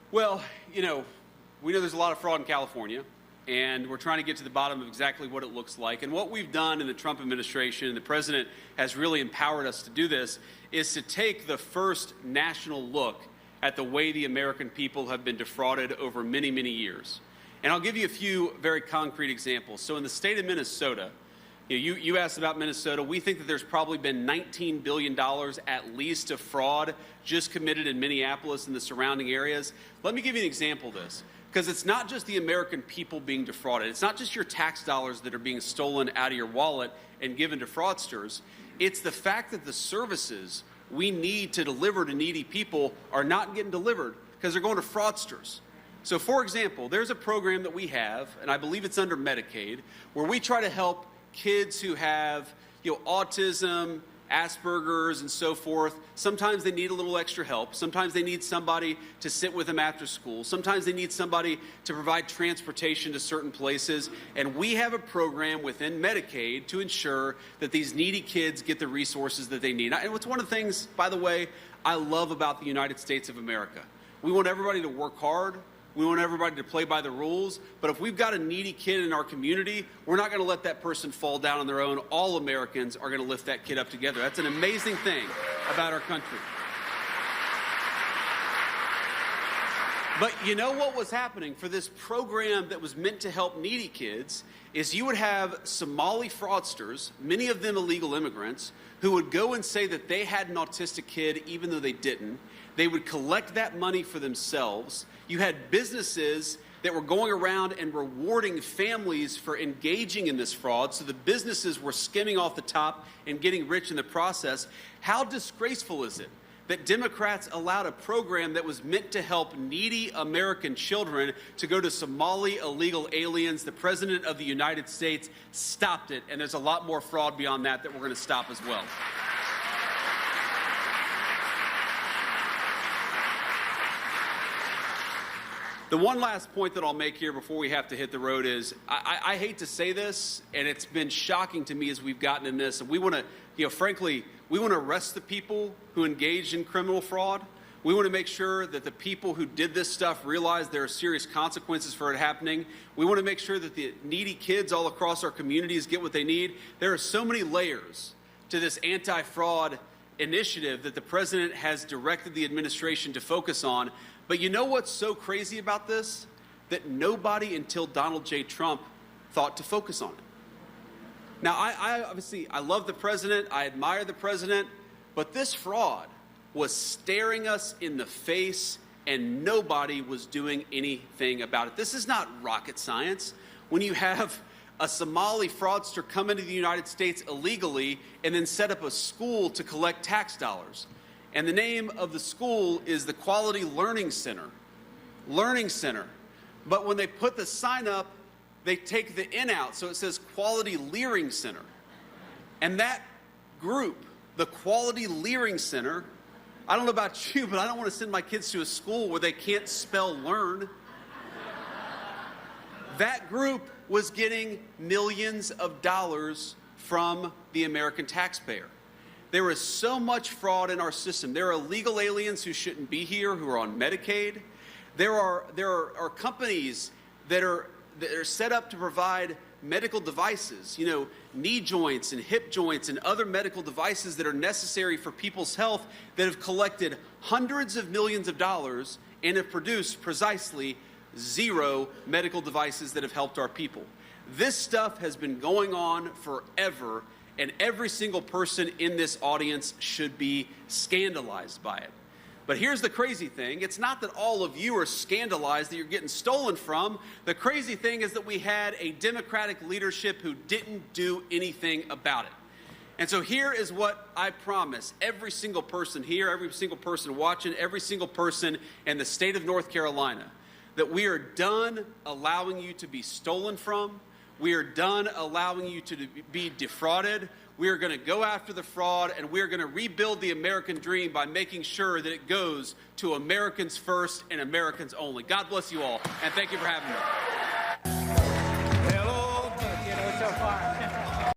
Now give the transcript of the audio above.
Well, we know there's a lot of fraud in California, and we're trying to get to the bottom of exactly what it looks like. And what we've done in the Trump administration, and the president has really empowered us to do this, is to take the first national look at the way the American people have been defrauded over many, many years. And I'll give you a few very concrete examples. So in the state of Minnesota, you asked about Minnesota. We think that there's probably been $19 billion at least of fraud just committed in Minneapolis and the surrounding areas. Let me give you an example of this, because it's not just the American people being defrauded. It's not just your tax dollars that are being stolen out of your wallet and given to fraudsters. It's the fact that the services we need to deliver to needy people are not getting delivered because they're going to fraudsters. So, for example, there's a program that we have, and I believe it's under Medicaid, where we try to help kids who have, autism, Asperger's, and so forth. Sometimes they need a little extra help. Sometimes they need somebody to sit with them after school. Sometimes they need somebody to provide transportation to certain places. And we have a program within Medicaid to ensure that these needy kids get the resources that they need. And it's one of the things, by the way, I love about the United States of America. We want everybody to work hard. We want everybody to play by the rules. But if we've got a needy kid in our community, we're not going to let that person fall down on their own. All Americans are going to lift that kid up together. That's an amazing thing about our country. But you know what was happening for this program that was meant to help needy kids is you would have Somali fraudsters, many of them illegal immigrants, who would go and say that they had an autistic kid even though they didn't. They would collect that money for themselves. You had businesses that were going around and rewarding families for engaging in this fraud, so the businesses were skimming off the top and getting rich in the process. How disgraceful is it that Democrats allowed a program that was meant to help needy American children to go to Somali illegal aliens? The President of the United States stopped it, and there's a lot more fraud beyond that we're going to stop as well. The one last point that I'll make here before we have to hit the road is, I hate to say this, and it's been shocking to me as we've gotten in this, and we want to, frankly, we want to arrest the people who engaged in criminal fraud. We want to make sure that the people who did this stuff realize there are serious consequences for it happening. We want to make sure that the needy kids all across our communities get what they need. There are so many layers to this anti-fraud initiative that the president has directed the administration to focus on. But you know what's so crazy about this? That nobody until Donald J. Trump thought to focus on it. Now, I obviously love the president, I admire the president, but this fraud was staring us in the face and nobody was doing anything about it. This is not rocket science. When you have a Somali fraudster come into the United States illegally and then set up a school to collect tax dollars. And the name of the school is the Quality Learning Center. Learning Center. But when they put the sign up, they take the N out, so it says Quality Leering Center. And that group, the Quality Leering Center, I don't know about you, but I don't want to send my kids to a school where they can't spell learn. That group was getting millions of dollars from the American taxpayer. There is so much fraud in our system. There are illegal aliens who shouldn't be here, who are on Medicaid. There are companies that are set up to provide medical devices, knee joints and hip joints and other medical devices that are necessary for people's health, that have collected hundreds of millions of dollars and have produced precisely 0 medical devices that have helped our people. This stuff has been going on forever, and every single person in this audience should be scandalized by it. But here's the crazy thing. It's not that all of you are scandalized that you're getting stolen from. The crazy thing is that we had a Democratic leadership who didn't do anything about it. And so here is what I promise every single person here, every single person watching, every single person in the state of North Carolina, that we are done allowing you to be stolen from. We are done allowing you to be defrauded. We are going to go after the fraud, and we are going to rebuild the American dream by making sure that it goes to Americans first and Americans only. God bless you all, and thank you for having me.